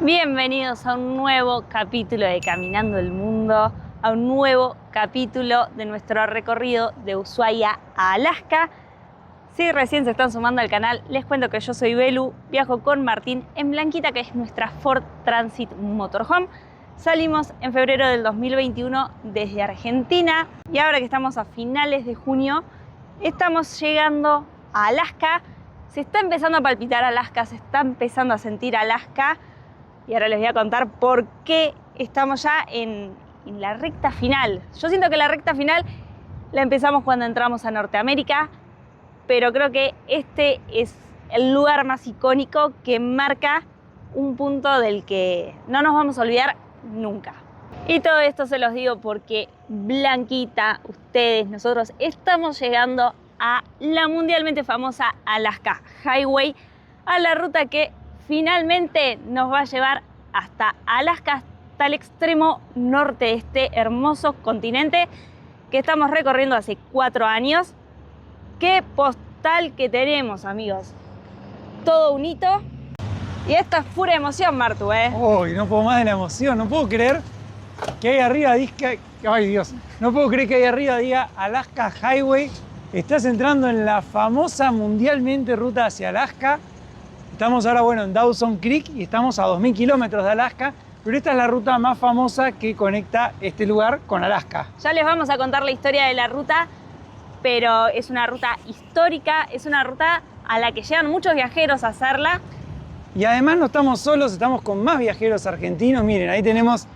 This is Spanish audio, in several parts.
Bienvenidos a un nuevo capítulo de Caminando el Mundo, a un nuevo capítulo de nuestro recorrido de Ushuaia a Alaska. Si recién se están sumando al canal, les cuento que yo soy Belu, viajo con Martín en Blanquita, que es nuestra Ford Transit Motorhome. Salimos en febrero del 2021 desde Argentina y ahora que estamos a finales de junio, estamos llegando a Alaska. Se está empezando a palpitar Alaska, se está empezando a sentir Alaska. Y ahora les voy a contar por qué estamos ya en la recta final. Yo siento que la recta final la empezamos cuando entramos a Norteamérica, pero creo que este es el lugar más icónico que marca un punto del que no nos vamos a olvidar nunca. Y todo esto se los digo porque Blanquita, ustedes, nosotros estamos llegando a la mundialmente famosa Alaska Highway, a la ruta que finalmente nos va a llevar hasta Alaska, hasta el extremo norte de este hermoso continente que estamos recorriendo hace 4 años. Qué postal que tenemos, amigos. Todo un hito. Y esta es pura emoción, Martu, ¿eh? Uy, no puedo más de la emoción. No puedo creer que ahí arriba diga... Ay, Dios. No puedo creer que ahí arriba diga Alaska Highway. Estás entrando en la famosa mundialmente ruta hacia Alaska. Estamos ahora, bueno, en Dawson Creek y estamos a 2000 kilómetros de Alaska, pero esta es la ruta más famosa que conecta este lugar con Alaska. Ya les vamos a contar la historia de la ruta, pero es una ruta histórica, es una ruta a la que llegan muchos viajeros a hacerla. Y además no estamos solos, estamos con más viajeros argentinos. Miren, ahí tenemos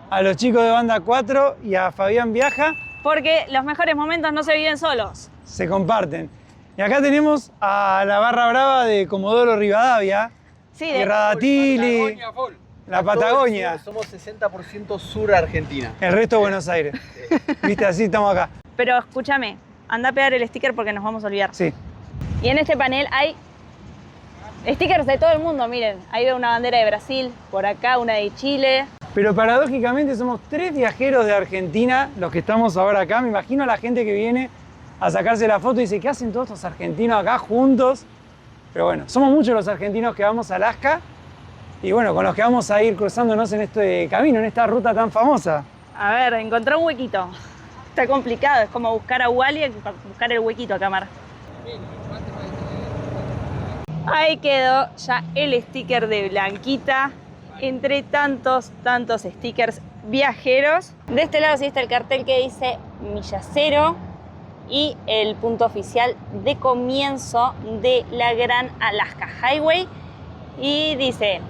a los chicos de Banda 4 y a Fabián Viaja. Porque los mejores momentos no se viven solos. Se comparten. Y acá tenemos a la barra brava de Comodoro Rivadavia, Sí, de Radatili, la Patagonia. Somos 60% sur Argentina. El resto Buenos Aires. Viste, así estamos acá. Pero escúchame, anda a pegar el sticker porque nos vamos a olvidar. Sí. Y en este panel hay stickers de todo el mundo, miren. Ahí veo una bandera de Brasil, por acá una de Chile. Pero paradójicamente somos 3 viajeros de Argentina los que estamos ahora acá. Me imagino a la gente que viene a sacarse la foto y dice, ¿qué hacen todos estos argentinos acá juntos? Pero bueno, somos muchos los argentinos que vamos a Alaska y bueno, con los que vamos a ir cruzándonos en este camino, en esta ruta tan famosa. A ver, encontré un huequito. Está complicado, es como buscar a Wally y buscar el huequito a cámara. Ahí quedó ya el sticker de Blanquita, entre tantos stickers viajeros. De este lado sí está el cartel que dice Milla Cero y el punto oficial de comienzo de la Gran Alaska Highway. Y dice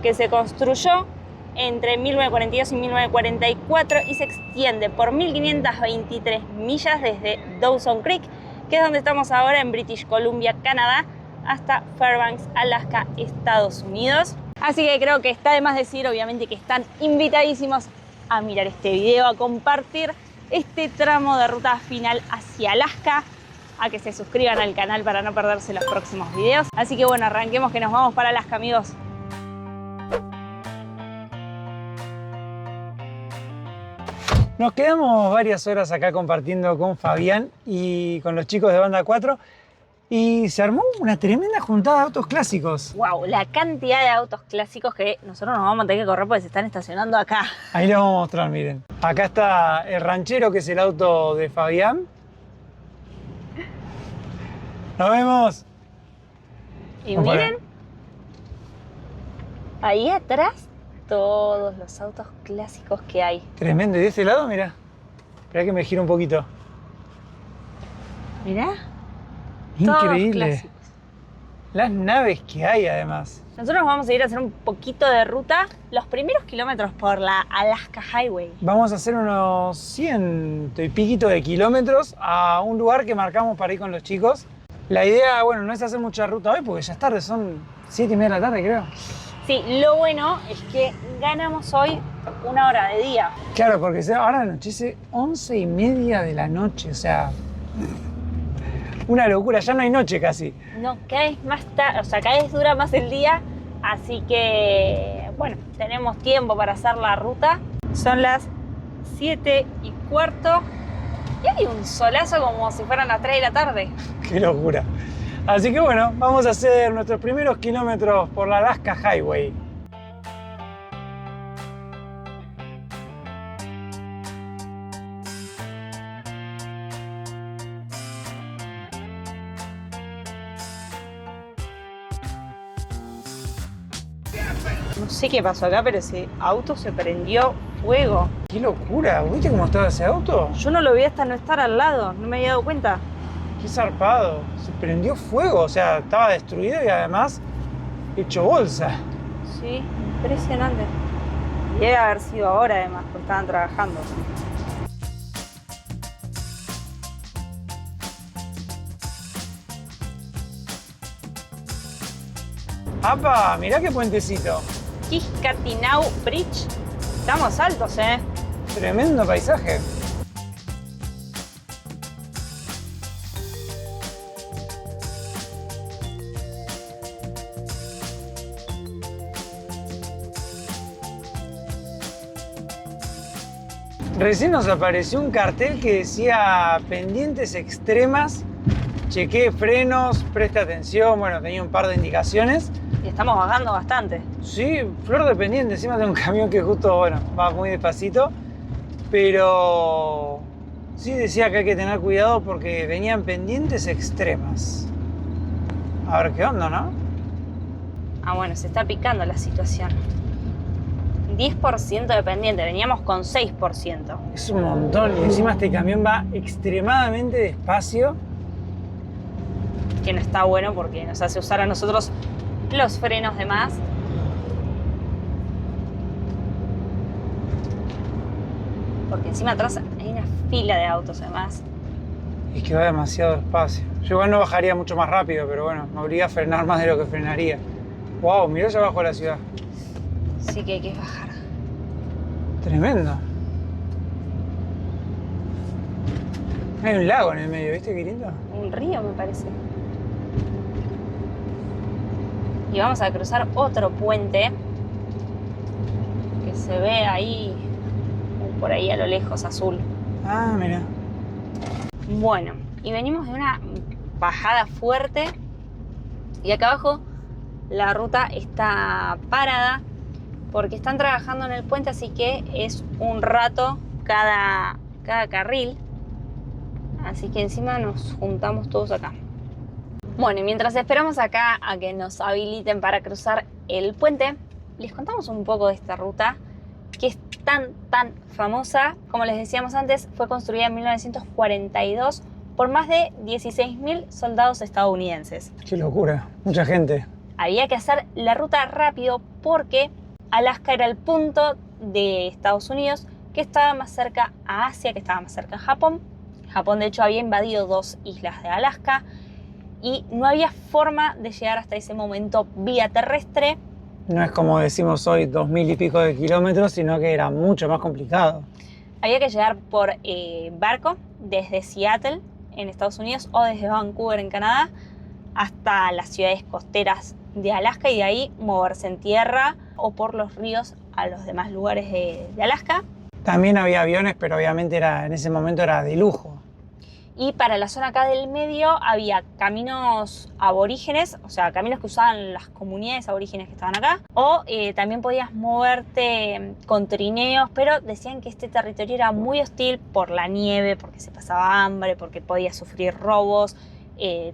que se construyó entre 1942 y 1944 y se extiende por 1523 millas desde Dawson Creek, que es donde estamos ahora en British Columbia, Canadá, hasta Fairbanks, Alaska, Estados Unidos. Así que creo que está de más decir, obviamente, que están invitadísimos a mirar este video, a compartir este tramo de ruta final hacia Alaska, a que se suscriban al canal para no perderse los próximos videos. Así que bueno, arranquemos que nos vamos para Alaska, amigos. Nos quedamos varias horas acá compartiendo con Fabián y con los chicos de Banda 4 y se armó una tremenda juntada de autos clásicos. Wow, la cantidad de autos clásicos que nosotros nos vamos a tener que correr porque se están estacionando acá. Ahí les vamos a mostrar, miren. Acá está el ranchero, que es el auto de Fabián. Nos vemos. Y Vamos miren, ahí atrás, todos los autos clásicos que hay. Tremendo. Y de este lado, mira. Espera que me gire un poquito. Mirá. Increíble. Todos clásicos. Las naves que hay, además. Nosotros vamos a ir a hacer un poquito de ruta, los primeros kilómetros por la Alaska Highway. Vamos a hacer unos 100 y piquito de kilómetros a un lugar que marcamos para ir con los chicos. La idea, bueno, no es hacer mucha ruta hoy porque ya es tarde, son 7:30 de la tarde, creo. Sí, lo bueno es que ganamos hoy 1 hora de día. Claro, porque ahora anochece 11:30 de la noche, o sea, una locura, ya no hay noche casi. No, cada vez más tarde, o sea, cada vez dura más el día, así que, bueno, tenemos tiempo para hacer la ruta. Son las 7:15 y hay un solazo como si fueran las 3 de la tarde. Qué locura. Así que bueno, vamos a hacer nuestros primeros kilómetros por la Alaska Highway. No sé qué pasó acá, pero ese auto se prendió fuego. ¡Qué locura! ¿Viste cómo estaba ese auto? Yo no lo vi hasta no estar al lado, no me había dado cuenta. ¡Qué zarpado! Se prendió fuego, o sea, estaba destruido y además hecho bolsa. Sí, impresionante. Y debe haber sido ahora además, porque estaban trabajando. ¡Apa! Mirá qué puentecito. Kiscatinau Bridge. Estamos altos, ¿eh? Tremendo paisaje. Recién nos apareció un cartel que decía pendientes extremas, chequee frenos, preste atención, bueno, tenía un par de indicaciones. Y estamos bajando bastante. Sí, flor de pendiente, encima tengo un camión que justo, bueno, va muy despacito, pero sí decía que hay que tener cuidado porque venían pendientes extremas. A ver qué onda, ¿no? Ah, bueno, se está picando la situación. 10% de pendiente, veníamos con 6%. Es un montón y encima este camión va extremadamente despacio. Que no está bueno porque nos hace usar a nosotros los frenos de más. Porque encima atrás hay una fila de autos además. Es que va demasiado despacio. Yo igual no bajaría mucho más rápido, pero bueno, me obliga a frenar más de lo que frenaría. Wow, mirá allá abajo de la ciudad. Sí que hay que bajar. Tremendo. Hay un lago en el medio, ¿viste qué lindo? Un río me parece. Y vamos a cruzar otro puente que se ve ahí, por ahí a lo lejos, azul. Ah, mira. Bueno, y venimos de una bajada fuerte y acá abajo la ruta está parada porque están trabajando en el puente, así que es un rato cada carril. Así que encima nos juntamos todos acá. Bueno, y mientras esperamos acá a que nos habiliten para cruzar el puente, les contamos un poco de esta ruta que es tan famosa. Como les decíamos antes, fue construida en 1942 por más de 16.000 soldados estadounidenses. Qué locura, mucha gente. Había que hacer la ruta rápido porque Alaska era el punto de Estados Unidos que estaba más cerca a Asia, que estaba más cerca a Japón. Japón, de hecho, había invadido 2 islas de Alaska y no había forma de llegar hasta ese momento vía terrestre. No es como decimos hoy 2000 y pico de kilómetros, sino que era mucho más complicado. Había que llegar por barco desde Seattle, en Estados Unidos, o desde Vancouver, en Canadá, hasta las ciudades costeras de Alaska y de ahí moverse en tierra o por los ríos a los demás lugares de Alaska. También había aviones, pero obviamente en ese momento era de lujo. Y para la zona acá del medio había caminos aborígenes, o sea, caminos que usaban las comunidades aborígenes que estaban acá. O también podías moverte con trineos, pero decían que este territorio era muy hostil por la nieve, porque se pasaba hambre, porque podías sufrir robos,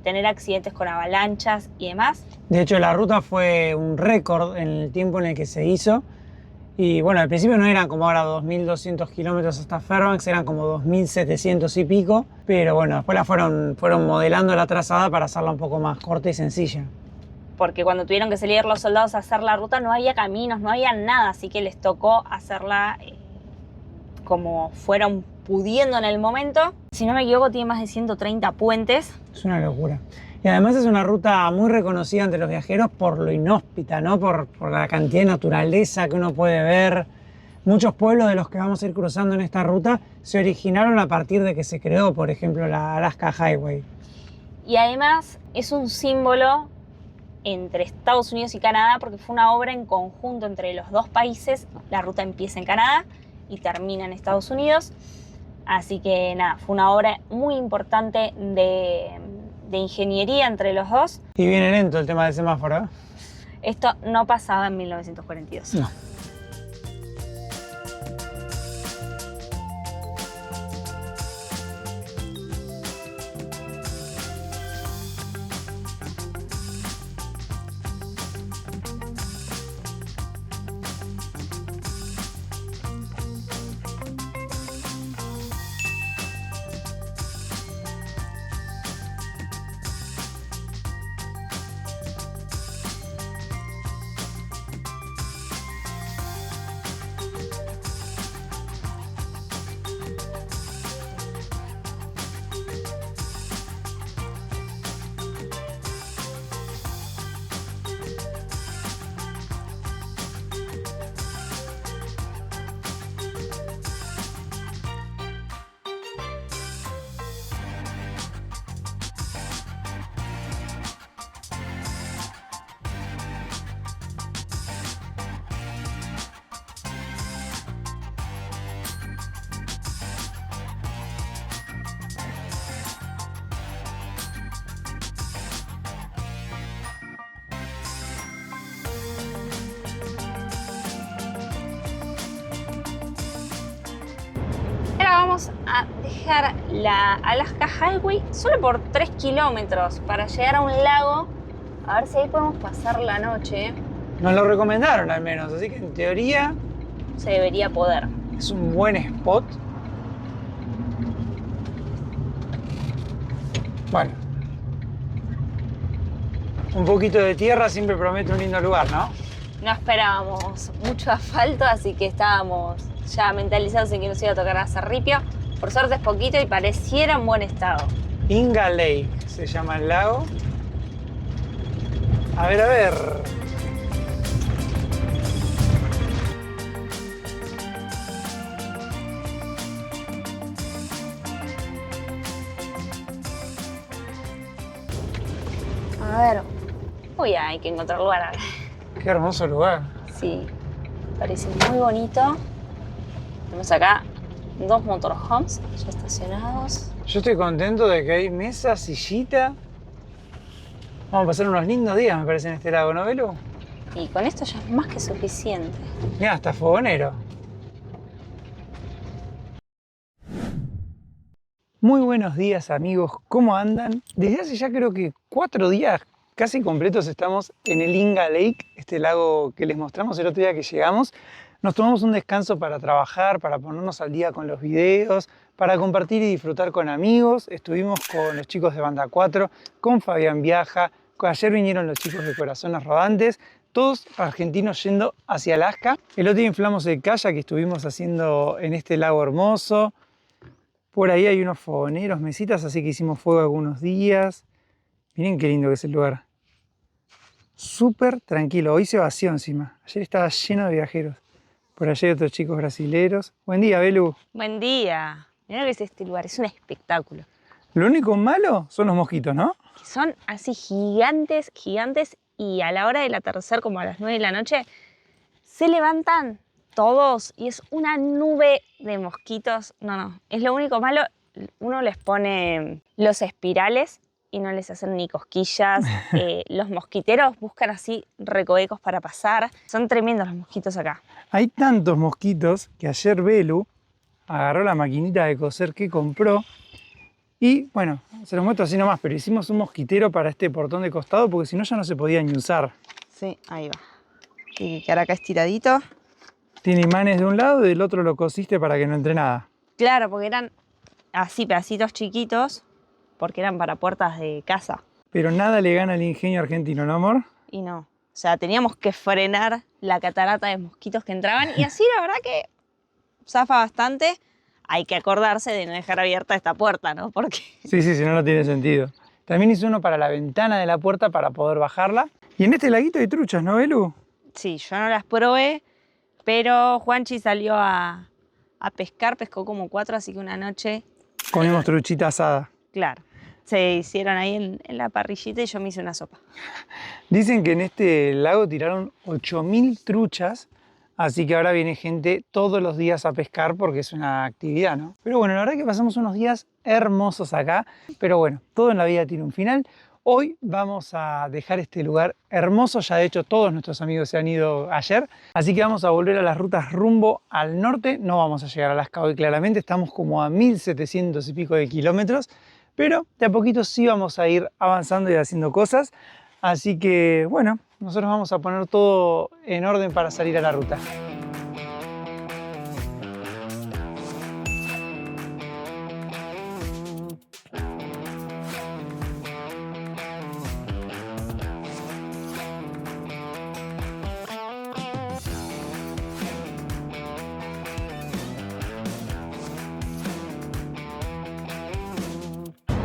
tener accidentes con avalanchas y demás. De hecho, la ruta fue un récord en el tiempo en el que se hizo. Y bueno, al principio no eran como ahora 2.200 kilómetros hasta Fairbanks, eran como 2.700 y pico. Pero bueno, después la fueron modelando la trazada para hacerla un poco más corta y sencilla. Porque cuando tuvieron que salir los soldados a hacer la ruta no había caminos, no había nada, así que les tocó hacerla como fueron pudiendo en el momento. Si no me equivoco, tiene más de 130 puentes. Es una locura. Y además es una ruta muy reconocida entre los viajeros por lo inhóspita, ¿no? Por la cantidad de naturaleza que uno puede ver. Muchos pueblos de los que vamos a ir cruzando en esta ruta se originaron a partir de que se creó, por ejemplo, la Alaska Highway. Y además es un símbolo entre Estados Unidos y Canadá porque fue una obra en conjunto entre los dos países. La ruta empieza en Canadá y termina en Estados Unidos. Así que nada, fue una obra muy importante de ingeniería entre los dos. Y viene lento el tema del semáforo, ¿eh? Esto no pasaba en 1942. No. vamos a dejar la Alaska Highway solo por 3 kilómetros para llegar a un lago. A ver si ahí podemos pasar la noche. Nos lo recomendaron al menos, así que en teoría Se debería poder. es un buen spot. Bueno, un poquito de tierra siempre promete un lindo lugar, ¿no? No esperábamos mucho asfalto, así que estábamos ya mentalizados en que nos iba a tocar hacer ripio. Por suerte es poquito y pareciera en buen estado. Inga Lake se llama el lago. A ver, a ver. A ver. Uy, hay que encontrar lugar. Qué hermoso lugar. Sí, parece muy bonito. Tenemos acá 2 motorhomes ya estacionados. Yo estoy contento de que hay mesa, sillita. Vamos a pasar unos lindos días, me parece, en este lago, ¿no, Belu? Y con esto ya es más que suficiente. Mira, hasta fogonero. Muy buenos días, amigos. ¿Cómo andan? Desde hace ya creo que 4 días casi completos estamos en el Inga Lake, este lago que les mostramos el otro día que llegamos. Nos tomamos un descanso para trabajar, para ponernos al día con los videos, para compartir y disfrutar con amigos. Estuvimos con los chicos de Banda 4, con Fabián Viaja. Ayer vinieron los chicos de Corazones Rodantes, todos argentinos yendo hacia Alaska. El otro día inflamos el kayak que estuvimos haciendo en este lago hermoso. Por ahí hay unos fogoneros, mesitas, así que hicimos fuego algunos días. Miren qué lindo que es el lugar. Súper tranquilo. Hoy se vació encima. Ayer estaba lleno de viajeros. Por allá hay otros chicos brasileros. Buen día, Belu. Buen día. Mirá lo que es este lugar, es un espectáculo. Lo único malo son los mosquitos, ¿no? Que son así gigantes, gigantes, y a la hora del atardecer, como a las 9 de la noche, se levantan todos y es una nube de mosquitos. No, es lo único malo. Uno les pone los espirales y no les hacen ni cosquillas. Los mosquiteros buscan así recovecos para pasar. Son tremendos los mosquitos acá. Hay tantos mosquitos que ayer Belu agarró la maquinita de coser que compró y, bueno, se los muestro así nomás, pero hicimos un mosquitero para este portón de costado porque si no ya no se podía ni usar. Sí, ahí va. Tiene que quedar acá estiradito. Tiene imanes de un lado y del otro lo cosiste para que no entre nada. Claro, porque eran así pedacitos chiquitos, porque eran para puertas de casa. Pero nada le gana al ingenio argentino, ¿no, amor? Y no. O sea, teníamos que frenar la catarata de mosquitos que entraban y así la verdad que zafa bastante. Hay que acordarse de no dejar abierta esta puerta, ¿no? Porque... Sí, si no, no tiene sentido. También hice uno para la ventana de la puerta para poder bajarla. Y en este laguito hay truchas, ¿no, Belu? Sí, yo no las probé, pero Juanchi salió a pescar, pescó como 4, así que una noche... Comimos truchita asada. Claro, se hicieron ahí en la parrillita y yo me hice una sopa. Dicen que en este lago tiraron 8.000 truchas, así que ahora viene gente todos los días a pescar porque es una actividad, ¿no? Pero bueno, la verdad que pasamos unos días hermosos acá, pero bueno, todo en la vida tiene un final. Hoy vamos a dejar este lugar hermoso, ya de hecho todos nuestros amigos se han ido ayer, así que vamos a volver a las rutas rumbo al norte. No vamos a llegar a Alaska hoy claramente, estamos como a 1.700 y pico de kilómetros, pero de a poquito sí vamos a ir avanzando y haciendo cosas, así que bueno, nosotros vamos a poner todo en orden para salir a la ruta.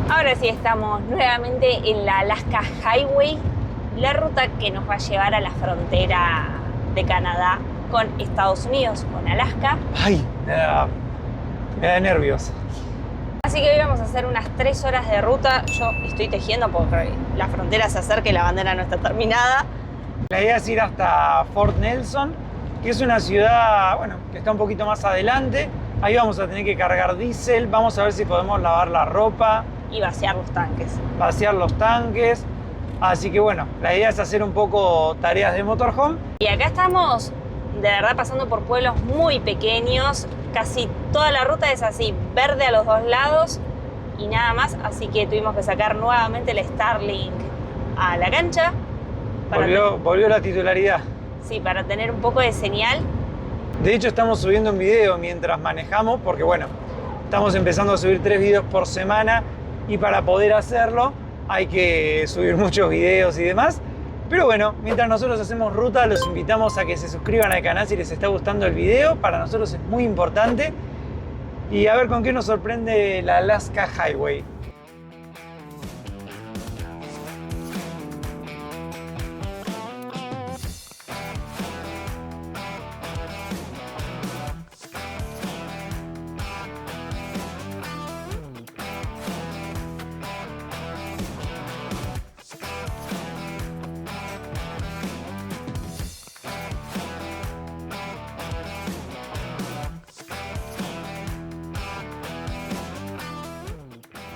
Ahora sí estamos nuevamente en la Alaska Highway, la ruta que nos va a llevar a la frontera de Canadá con Estados Unidos, con Alaska. Ay, me da nervios. Así que hoy vamos a hacer unas 3 horas de ruta. Yo estoy tejiendo porque la frontera se acerca y la bandera no está terminada. La idea es ir hasta Fort Nelson, que es una ciudad, bueno, que está un poquito más adelante. Ahí vamos a tener que cargar diésel, vamos a ver si podemos lavar la ropa. Y vaciar los tanques. Vaciar los tanques. Así que bueno, la idea es hacer un poco tareas de motorhome. Y acá estamos de verdad pasando por pueblos muy pequeños. Casi toda la ruta es así, verde a los dos lados y nada más. Así que tuvimos que sacar nuevamente el Starlink a la cancha. Volvió la titularidad. Sí, para tener un poco de señal. De hecho, estamos subiendo un video mientras manejamos, porque bueno, estamos empezando a subir 3 videos por semana y para poder hacerlo hay que subir muchos videos y demás. Pero bueno, mientras nosotros hacemos ruta, los invitamos a que se suscriban al canal si les está gustando el video. Para nosotros es muy importante. Y a ver con qué nos sorprende la Alaska Highway.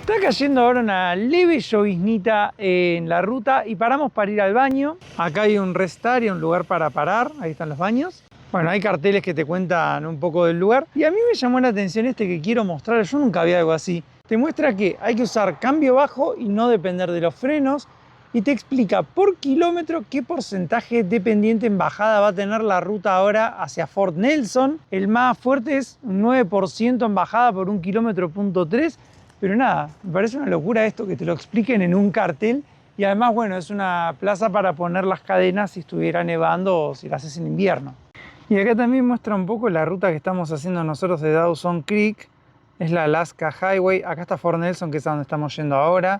Está cayendo ahora una leve lloviznita en la ruta y paramos para ir al baño. Acá hay un rest area, un lugar para parar. Ahí están los baños. Bueno, hay carteles que te cuentan un poco del lugar. Y a mí me llamó la atención este que quiero mostrar. Yo nunca vi algo así. Te muestra que hay que usar cambio bajo y no depender de los frenos. Y te explica por kilómetro qué porcentaje de pendiente en bajada va a tener la ruta ahora hacia Fort Nelson. El más fuerte es un 9% en bajada por 1,3 kilómetros. Pero nada, me parece una locura esto que te lo expliquen en un cartel. Y además, bueno, es una plaza para poner las cadenas si estuviera nevando o si las haces en invierno. Y acá también muestra un poco la ruta que estamos haciendo nosotros de Dawson Creek. Es la Alaska Highway. Acá está Fort Nelson, que es a donde estamos yendo ahora.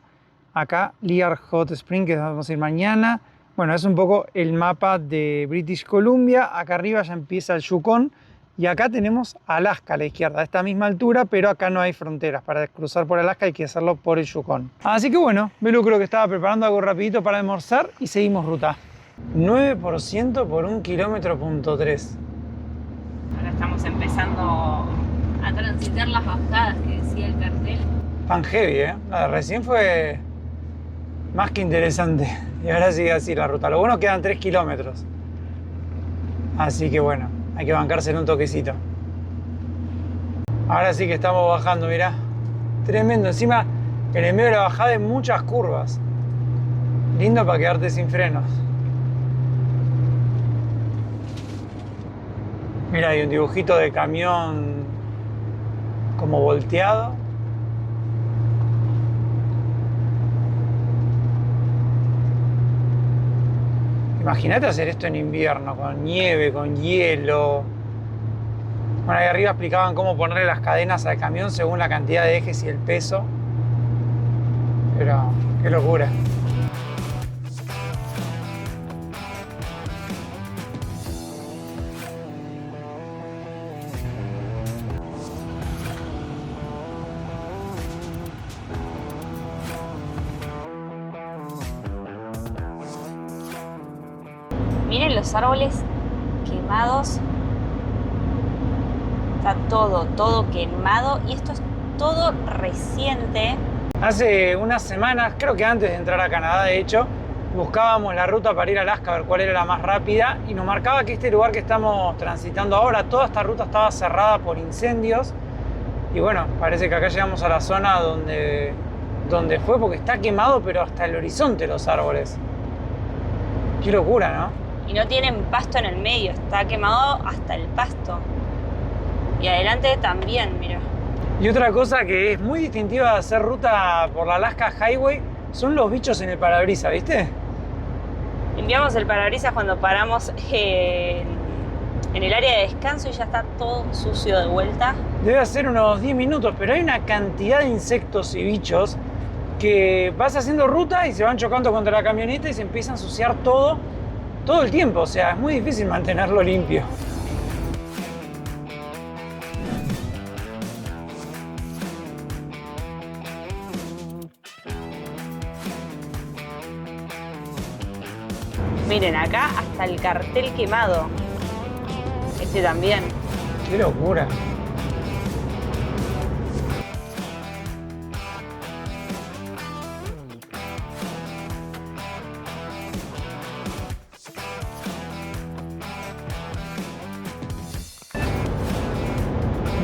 Acá Liard Hot Spring, que vamos a ir mañana. Bueno, es un poco el mapa de British Columbia. Acá arriba ya empieza el Yukon. Y acá tenemos Alaska a la izquierda, a esta misma altura, pero acá no hay fronteras. Para cruzar por Alaska hay que hacerlo por el Yukon. Así que bueno, Belu creo que estaba preparando algo rapidito para almorzar y seguimos ruta. 9% por 1,3 kilómetros. Ahora estamos empezando a transitar las bajadas que decía el cartel. Pan heavy, ¿eh? La de recién fue más que interesante. Y ahora sigue así la ruta. Lo bueno quedan 3 kilómetros. Así que bueno, hay que bancarse en un toquecito. Ahora sí que estamos bajando, mirá. Tremendo. Encima, en el medio de la bajada hay muchas curvas. Lindo para quedarte sin frenos. Mira, hay un dibujito de camión como volteado. Imagínate hacer esto en invierno, con nieve, con hielo. Bueno, ahí arriba explicaban cómo ponerle las cadenas al camión según la cantidad de ejes y el peso. Pero, qué locura. Miren los árboles quemados. Está todo quemado. Y esto es todo reciente. Hace unas semanas, creo que antes de entrar a Canadá, de hecho, buscábamos la ruta para ir a Alaska a ver cuál era la más rápida y nos marcaba que este lugar que estamos transitando ahora, toda esta ruta estaba cerrada por incendios. Y bueno, parece que acá llegamos a la zona donde fue, porque está quemado, pero hasta el horizonte los árboles. Qué locura, ¿no? Y no tienen pasto en el medio, está quemado hasta el pasto. Y adelante también, mira. Y otra cosa que es muy distintiva de hacer ruta por la Alaska Highway son los bichos en el parabrisas, ¿viste? Limpiamos el parabrisas cuando paramos en el área de descanso y ya está todo sucio de vuelta. Debe hacer unos 10 minutos, pero hay una cantidad de insectos y bichos que vas haciendo ruta y se van chocando contra la camioneta y se empieza a ensuciar todo el tiempo. O sea, es muy difícil mantenerlo limpio. Miren, acá hasta el cartel quemado. Este también. ¡Qué locura!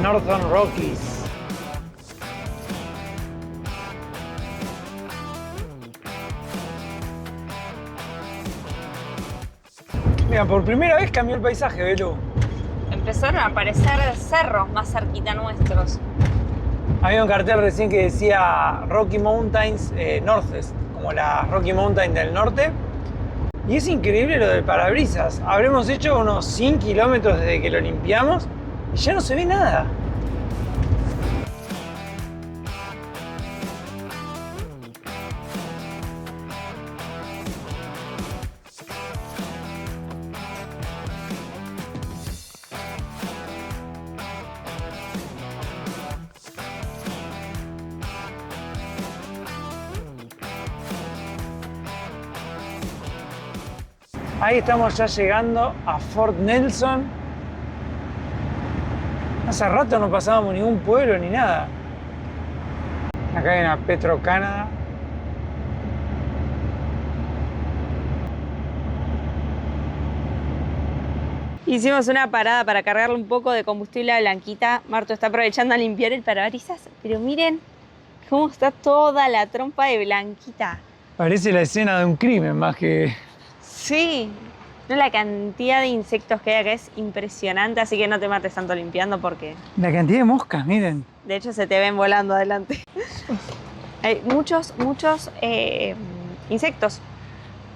Northern Rockies. Mira, por primera vez cambió el paisaje, Belu. Empezaron a aparecer cerros más cerquita nuestros. Había un cartel recién que decía Rocky Mountains Northwest, como la Rocky Mountain del norte. Y es increíble lo del parabrisas. Habremos hecho unos 100 kilómetros desde que lo limpiamos y ya no se ve nada. Ahí estamos ya llegando a Fort Nelson. Hace rato no pasábamos ningún pueblo ni nada. Acá hay una Petro-Canada. Hicimos una parada para cargarle un poco de combustible a Blanquita. Marto está aprovechando a limpiar el parabrisas, pero miren cómo está toda la trompa de Blanquita. Parece la escena de un crimen más que... Sí, no, la cantidad de insectos que hay acá es impresionante, así que no te mates tanto limpiando porque La cantidad de moscas, miren. de hecho se te ven volando adelante. Hay muchos insectos.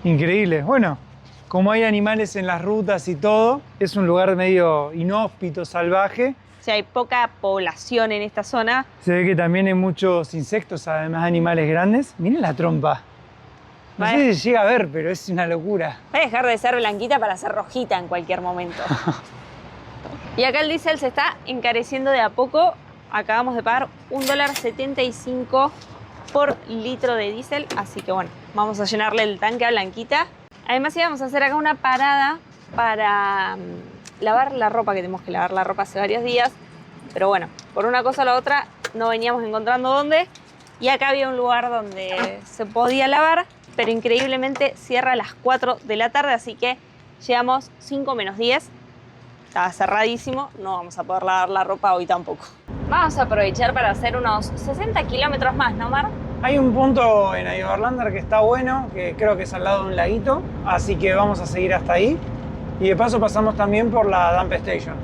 Increíble. Bueno, como hay animales en las rutas y todo, es un lugar medio inhóspito, salvaje. O sea, hay poca población en esta zona. Se ve que también hay muchos insectos, además de animales grandes. Miren la trompa. No sé si se llega a ver, pero es una locura. Va a dejar de ser blanquita para ser rojita en cualquier momento. Y acá el diésel se está encareciendo de a poco. Acabamos de pagar $1.75 por litro de diésel. Así que bueno, vamos a llenarle el tanque a Blanquita. Además íbamos a hacer acá una parada para lavar la ropa, que tenemos que lavar la ropa hace varios días. Pero bueno, por una cosa o la otra no veníamos encontrando dónde. Y acá había un lugar donde se podía lavar, pero increíblemente cierra a las 4 de la tarde, así que llegamos 5 menos 10. Estaba cerradísimo, no vamos a poder lavar la ropa hoy tampoco. Vamos a aprovechar para hacer unos 60 kilómetros más, ¿no, Mar? Hay un punto en Overlander que está bueno, que creo que es al lado de un laguito, así que vamos a seguir hasta ahí. Y de paso pasamos también por la Dump Station.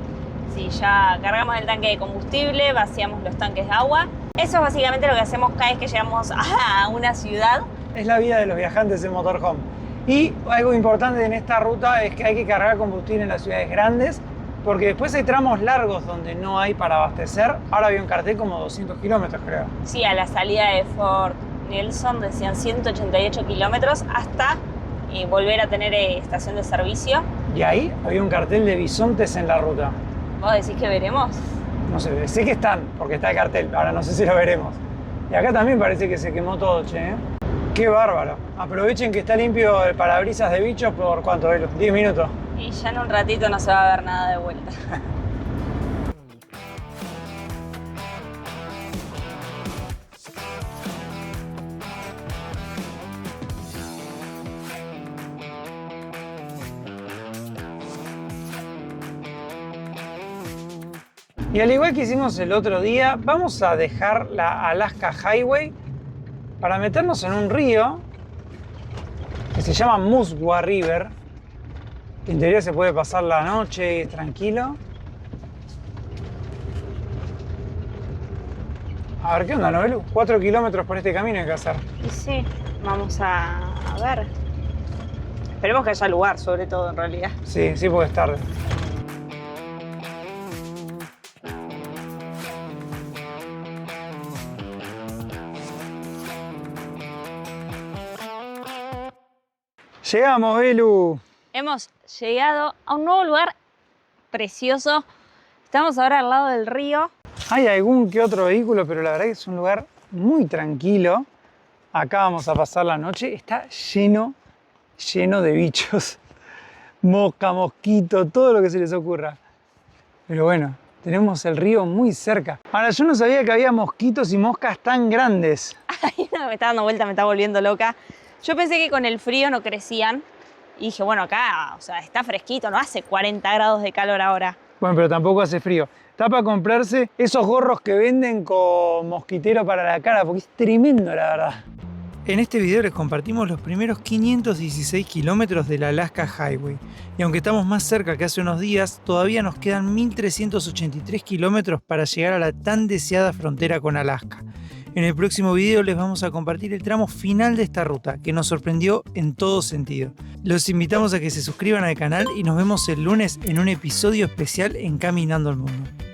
Sí, ya cargamos el tanque de combustible, vaciamos los tanques de agua. Eso es básicamente lo que hacemos cada vez que llegamos a una ciudad. Es la vida de los viajantes en motorhome. Y algo importante en esta ruta es que hay que cargar combustible en las ciudades grandes, porque después hay tramos largos donde no hay para abastecer. Ahora había un cartel como 200 kilómetros, creo. Sí, a la salida de Fort Nelson decían 188 kilómetros hasta volver a tener estación de servicio. Y ahí había un cartel de bisontes en la ruta. ¿Vos decís que veremos? No sé, sé que están, porque está el cartel. Ahora no sé si lo veremos. Y acá también parece que se quemó todo, che, ¿eh? ¡Qué bárbaro! Aprovechen que está limpio el parabrisas de bichos por ¿cuánto, Belu? 10 minutos. Y ya en un ratito no se va a ver nada de vuelta. Y al igual que hicimos el otro día, vamos a dejar la Alaska Highway para meternos en un río que se llama Muswell River. En teoría se puede pasar la noche y es tranquilo. A ver, ¿qué onda, Belu? 4 kilómetros por este camino hay que hacer. Y sí, vamos a ver. Esperemos que haya lugar, sobre todo, en realidad. Sí, sí, porque es tarde. Llegamos, Belu. Hemos llegado a un nuevo lugar precioso. Estamos ahora al lado del río. Hay algún que otro vehículo, pero la verdad que es un lugar muy tranquilo. Acá vamos a pasar la noche. Está lleno de bichos. Mosca, mosquito, todo lo que se les ocurra. Pero bueno, tenemos el río muy cerca. Ahora, yo no sabía que había mosquitos y moscas tan grandes. Ay, no, me está dando vuelta, me está volviendo loca. Yo pensé que con el frío no crecían. Y dije, bueno, acá, o sea, está fresquito, no hace 40 grados de calor ahora. Bueno, pero tampoco hace frío. Está para comprarse esos gorros que venden con mosquitero para la cara, porque es tremendo, la verdad. En este video les compartimos los primeros 516 kilómetros del Alaska Highway. Y aunque estamos más cerca que hace unos días, todavía nos quedan 1383 kilómetros para llegar a la tan deseada frontera con Alaska. En el próximo video les vamos a compartir el tramo final de esta ruta, que nos sorprendió en todo sentido. Los invitamos a que se suscriban al canal y nos vemos el lunes en un episodio especial en Caminando al Mundo.